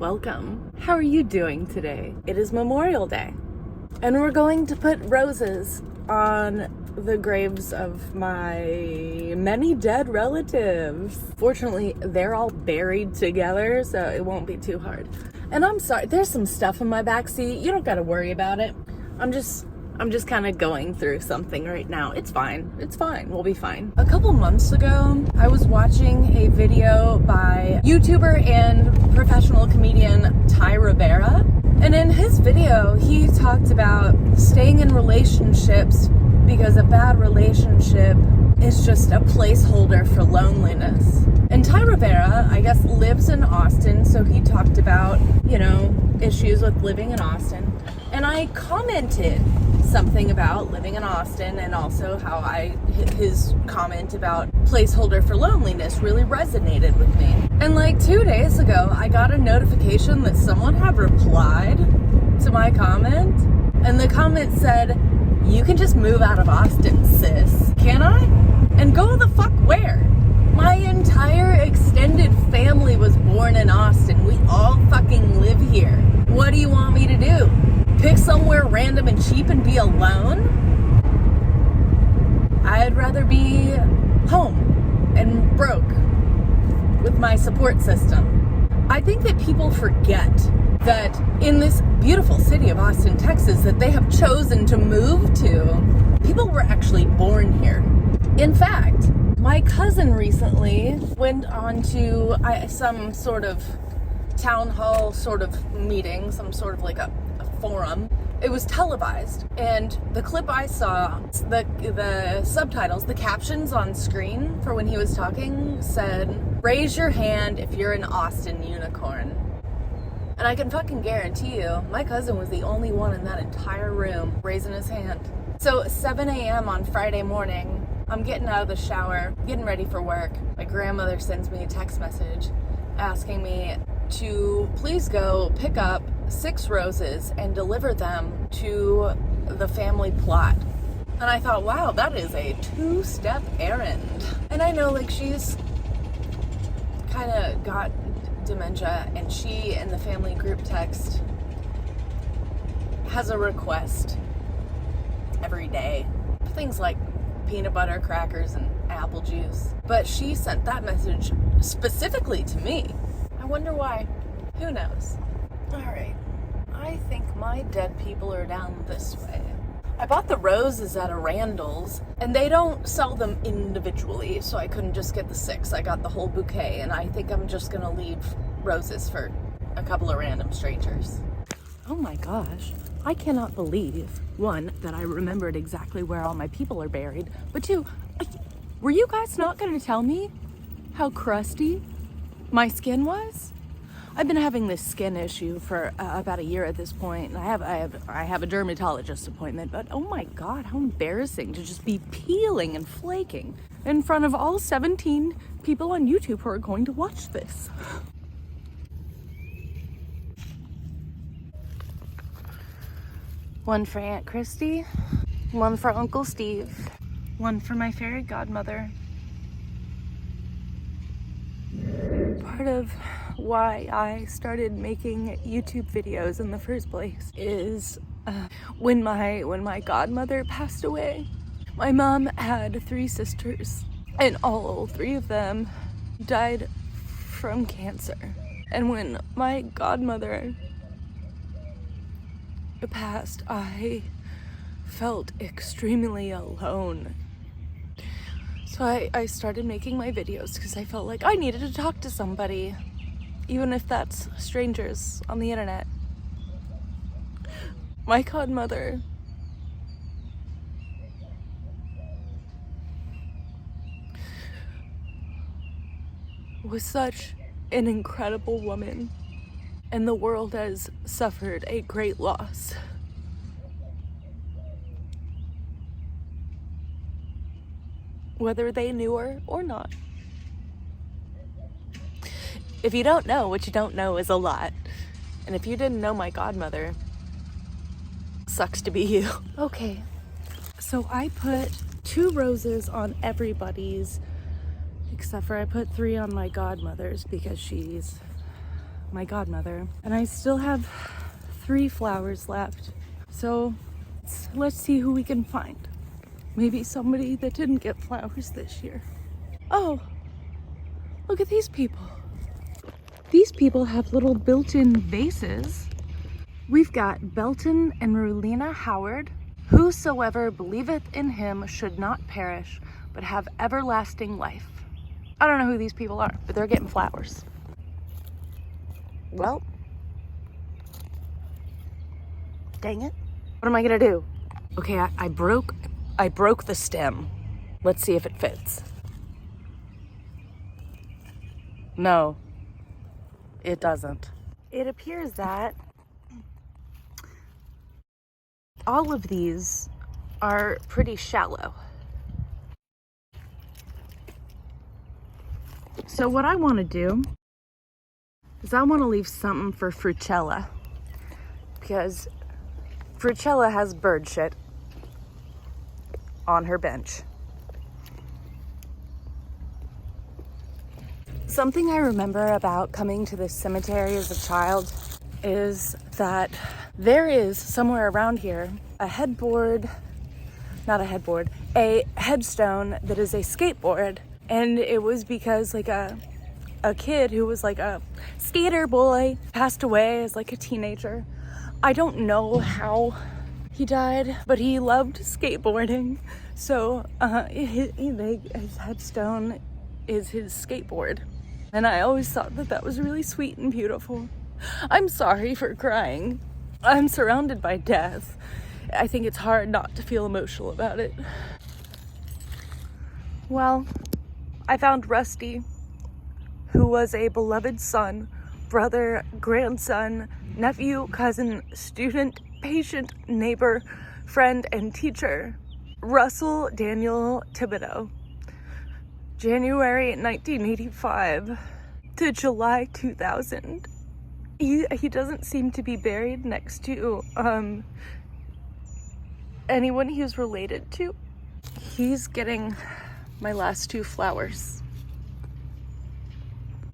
welcome. How are you doing today? It is Memorial Day, and we're going to put roses on the graves of my many dead relatives. Fortunately, they're all buried together, so it won't be too hard. And I'm sorry, there's some stuff in my backseat. You don't gotta worry about it. I'm just kind of going through something right now. It's fine. It's fine. We'll be fine. A couple months ago, I was watching a video by YouTuber and professional comedian Ty Rivera. And in his video, he talked about staying in relationships because a bad relationship is just a placeholder for loneliness. And Ty Rivera, I guess, lives in Austin, so he talked about, issues with living in Austin. And I commented something about living in Austin, and also how his comment about placeholder for loneliness really resonated with me. And like 2 days ago, I got a notification that someone had replied to my comment, and the comment said, "You can just move out of Austin, sis." Can I? And go the fuck where? My entire extended family was born in Austin. We all fucking live here. What do you want me to do? Pick somewhere random and cheap and be alone? I'd rather be home and broke with my support system. I think that people forget that in this beautiful city of Austin, Texas, that they have chosen to move to, people were actually born here. In fact, my cousin recently went on to some sort of town hall sort of meeting, some sort of like a forum. It was televised, and the clip I saw, the subtitles, the captions on screen for when he was talking said, "Raise your hand if you're an Austin unicorn." And I can fucking guarantee you, my cousin was the only one in that entire room raising his hand. So 7 a.m. on Friday morning, I'm getting out of the shower, getting ready for work. My grandmother sends me a text message asking me to please go pick up 6 roses and deliver them to the family plot. And I thought, wow, that is a 2-step errand. And I know, like, she's kind of got dementia, and she in the family group text has a request every day. Things like peanut butter, crackers, and apple juice. But she sent that message specifically to me. I wonder why. Who knows? Alright, I think my dead people are down this way. I bought the roses at a Randall's, and they don't sell them individually, so I couldn't just get the 6. I got the whole bouquet, and I think I'm just gonna leave roses for a couple of random strangers. Oh my gosh, I cannot believe, 1, that I remembered exactly where all my people are buried, but 2, were you guys not gonna tell me how crusty my skin was? I've been having this skin issue for about a year at this point, and I have a dermatologist appointment, but oh my god, how embarrassing to just be peeling and flaking in front of all 17 people on YouTube who are going to watch this. One for Aunt Christy, one for Uncle Steve, one for my fairy godmother. Part of why I started making YouTube videos in the first place is when my godmother passed away. My mom had 3 sisters, and all 3 of them died from cancer. And when my godmother passed, I felt extremely alone. So I started making my videos because I felt like I needed to talk to somebody, even if that's strangers on the internet. My godmother was such an incredible woman, and the world has suffered a great loss. Whether they knew her or not. If you don't know, what you don't know is a lot. And if you didn't know my godmother, sucks to be you. Okay, so I put 2 roses on everybody's, except for I put 3 on my godmother's because she's my godmother. And I still have 3 flowers left. So let's see who we can find. Maybe somebody that didn't get flowers this year. Oh, look at these people. These people have little built-in vases. We've got Belton and Rulina Howard. Whosoever believeth in him should not perish, but have everlasting life. I don't know who these people are, but they're getting flowers. Well, dang it. What am I gonna do? Okay, I broke the stem. Let's see if it fits. No, it doesn't. It appears that all of these are pretty shallow. So what I want to do is I want to leave something for Frucella, because Frucella has bird shit on her bench. Something I remember about coming to this cemetery as a child is that there is somewhere around here a headstone that is a skateboard. And it was because like a kid who was like a skater boy passed away as like a teenager. I don't know how he died, but he loved skateboarding. So his headstone is his skateboard. And I always thought that was really sweet and beautiful. I'm sorry for crying. I'm surrounded by death. I think it's hard not to feel emotional about it. Well, I found Rusty, who was a beloved son, brother, grandson, nephew, cousin, student, patient, neighbor, friend, and teacher. Russell Daniel Thibodeau. January 1985 to July 2000. He doesn't seem to be buried next to anyone he was related to. He's getting my last 2 flowers.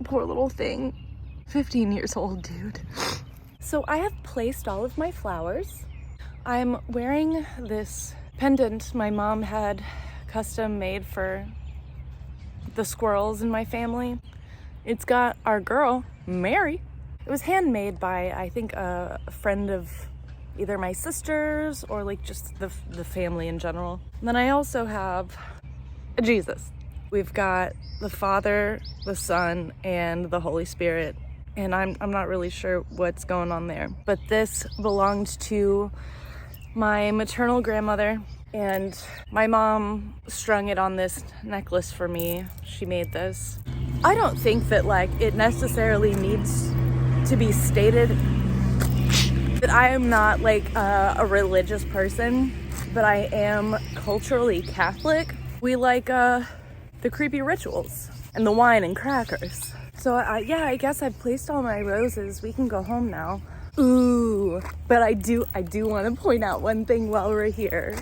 Poor little thing. 15 years old, dude. So I have placed all of my flowers. I'm wearing this pendant my mom had custom made for the squirrels in my family. It's got our girl, Mary. It was handmade by, I think, a friend of either my sisters or like just the family in general. And then I also have Jesus. We've got the Father, the Son, and the Holy Spirit. And I'm not really sure what's going on there. But this belonged to my maternal grandmother, and my mom strung it on this necklace for me. She made this. I don't think that like it necessarily needs to be stated that I am not like a religious person, but I am culturally Catholic. We like the creepy rituals and the wine and crackers. So yeah, I guess I've placed all my roses. We can go home now. Ooh, but I do want to point out one thing while we're here.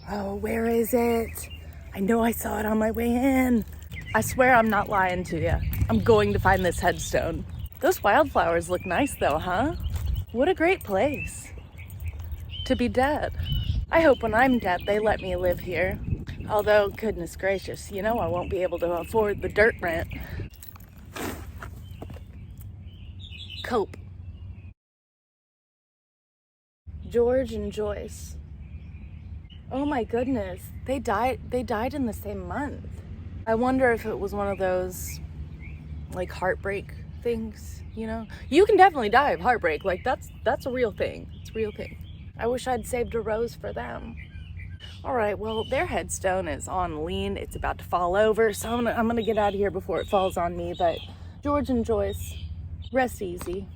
Oh, where is it? I know I saw it on my way in. I swear I'm not lying to you. I'm going to find this headstone. Those wildflowers look nice though, huh? What a great place to be dead. I hope when I'm dead they let me live here. Although, goodness gracious, you know I won't be able to afford the dirt rent. Cope. George and Joyce. Oh my goodness, they died in the same month. I wonder if it was one of those like heartbreak things, you know? You can definitely die of heartbreak. Like that's a real thing. It's a real thing. I wish I'd saved a rose for them. All right, well, their headstone is on lean. It's about to fall over, so I'm gonna get out of here before it falls on me. But George and Joyce, rest easy.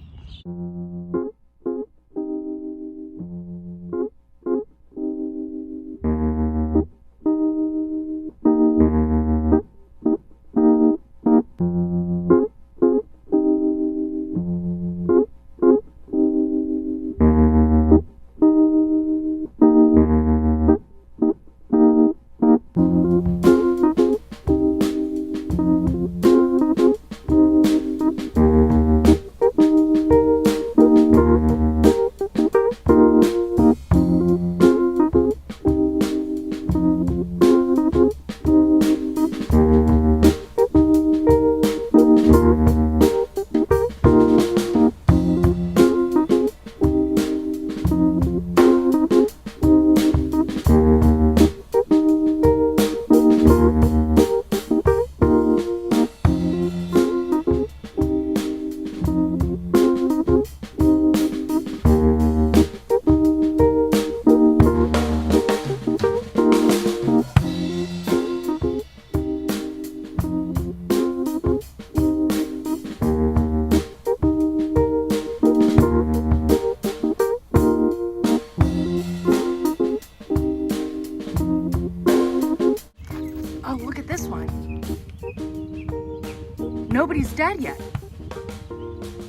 nobody's dead yet.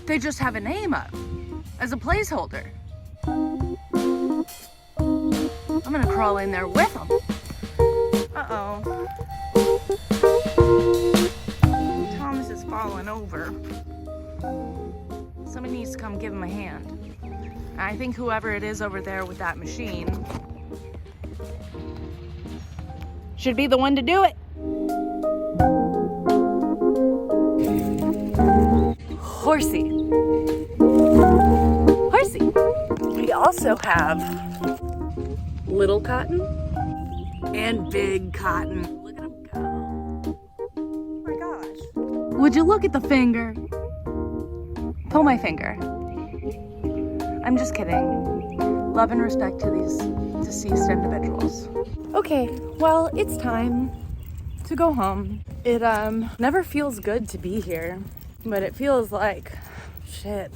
They just have a name up as a placeholder. I'm gonna crawl in there with them. Uh-oh. Thomas is falling over. Somebody needs to come give him a hand. I think whoever it is over there with that machine should be the one to do it. Horsey. Horsey. We also have little cotton and big cotton. Look at him go. Oh my gosh. Would you look at the finger? Pull my finger. I'm just kidding. Love and respect to these deceased individuals. Okay, well, it's time to go home. It never feels good to be here, but it feels like shit.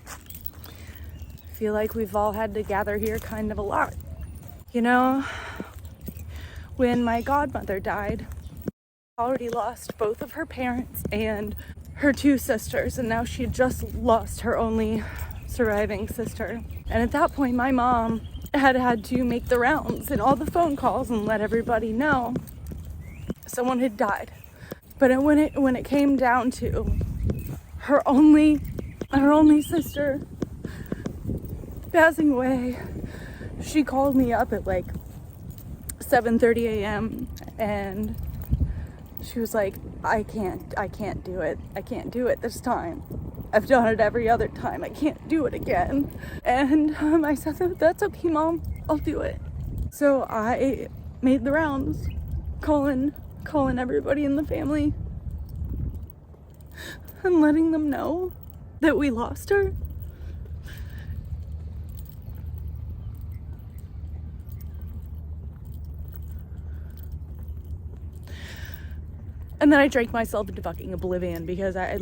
I feel like we've all had to gather here kind of a lot. You know, when my godmother died, I already lost both of her parents and her two sisters, and now she had just lost her only surviving sister. And at that point, my mom had to make the rounds and all the phone calls and let everybody know someone had died. But when it came down to her only sister passing away, she called me up at like 7:30 a.m. and she was like, I can't do it. I can't do it this time. I've done it every other time. I can't do it again. And I said, that's okay, Mom. I'll do it. So I made the rounds, calling everybody in the family and letting them know that we lost her. And then I drank myself into fucking oblivion because I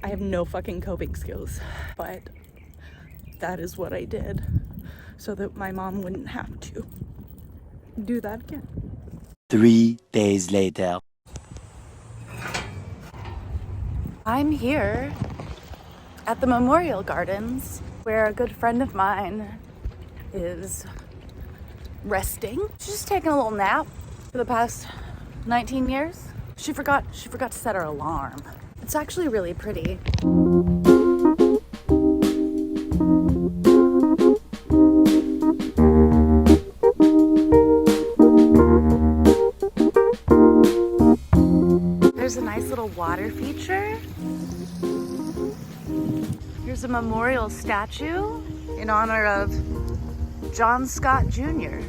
have no fucking coping skills. But that is what I did so that my mom wouldn't have to do that again. 3 days later. I'm here at the Memorial Gardens where a good friend of mine is resting. She's just taking a little nap for the past 19 years. She forgot to set her alarm. It's actually really pretty. There's a nice little water feature. Here's a memorial statue in honor of John Scott Jr.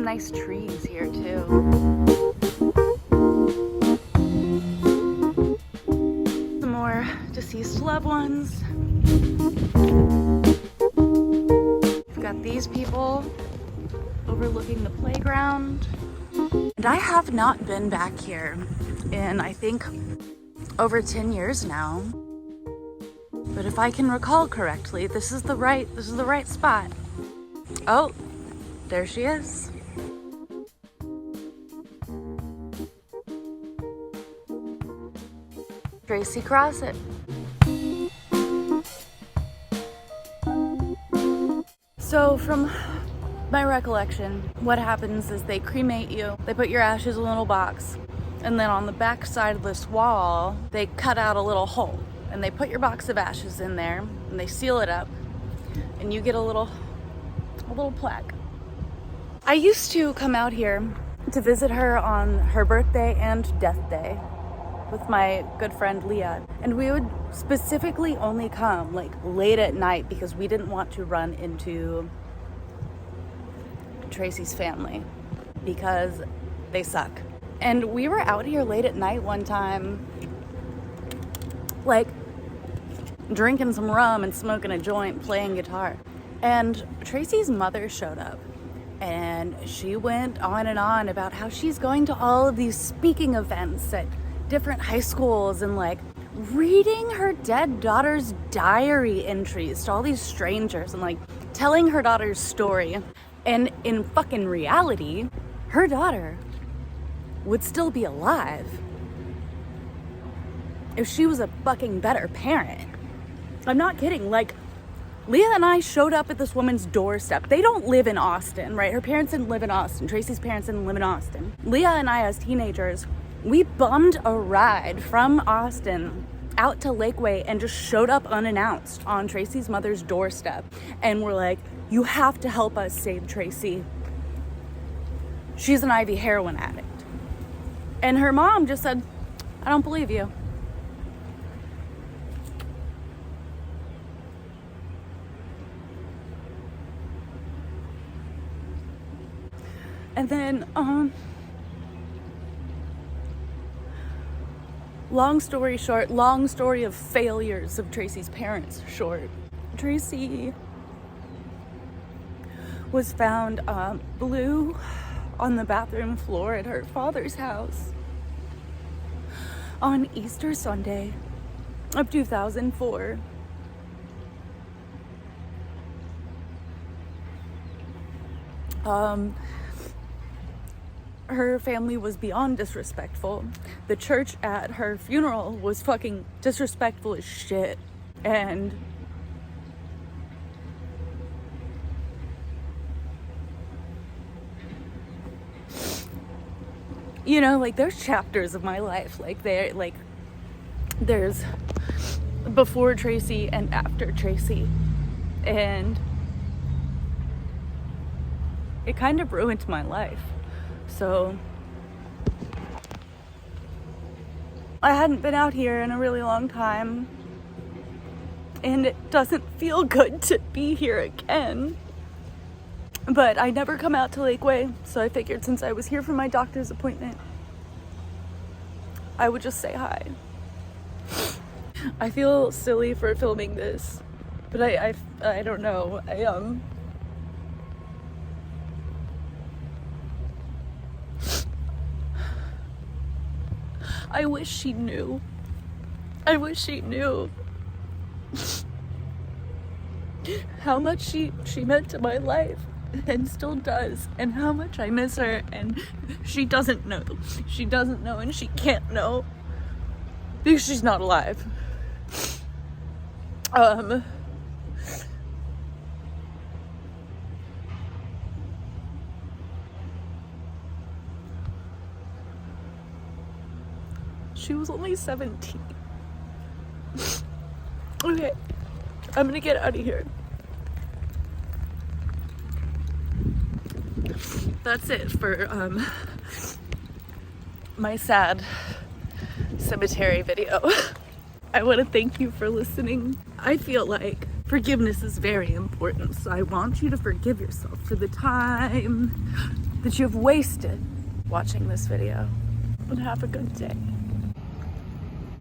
Nice trees here too. Some more deceased loved ones. We've got these people overlooking the playground. And I have not been back here in, I think, over 10 years now. But if I can recall correctly, this is the right spot. Oh, there she is. Tracy Crossett. So from my recollection, what happens is they cremate you, they put your ashes in a little box, and then on the back side of this wall, they cut out a little hole, and they put your box of ashes in there, and they seal it up, and you get a little plaque. I used to come out here to visit her on her birthday and death day with my good friend Leah, and we would specifically only come like late at night because we didn't want to run into Tracy's family because they suck. And we were out here late at night one time, like drinking some rum and smoking a joint, playing guitar, and Tracy's mother showed up. And she went on and on about how she's going to all of these speaking events at different high schools and like reading her dead daughter's diary entries to all these strangers and like telling her daughter's story, and in fucking reality, her daughter would still be alive if she was a fucking better parent. I'm not kidding. Like, Leah and I showed up at this woman's doorstep. They don't live in Austin, right? Her parents didn't live in Austin. Tracy's parents didn't live in Austin. Leah and I, as teenagers, we bummed a ride from Austin out to Lakeway and just showed up unannounced on Tracy's mother's doorstep. And we're like, you have to help us save Tracy. She's an IV heroin addict. And her mom just said, I don't believe you. And then, long story short, long story of failures of Tracy's parents short. Tracy was found blue on the bathroom floor at her father's house on Easter Sunday of 2004. Her family was beyond disrespectful. The church at her funeral was fucking disrespectful as shit. And you know, like, there's chapters of my life, like, there's before Tracy and after Tracy, and it kind of ruined my life. So I hadn't been out here in a really long time, and it doesn't feel good to be here again. But I never come out to Lakeway, so I figured since I was here for my doctor's appointment, I would just say hi. I feel silly for filming this, but I don't know. I wish she knew. I wish she knew how much she meant to my life and still does, and how much I miss her, and she doesn't know. She doesn't know, and she can't know because she's not alive. She was only 17. Okay, I'm gonna get out of here. That's it for my sad cemetery video. I want to thank you for listening. I feel like forgiveness is very important, so I want you to forgive yourself for the time that you've wasted watching this video. And have a good day.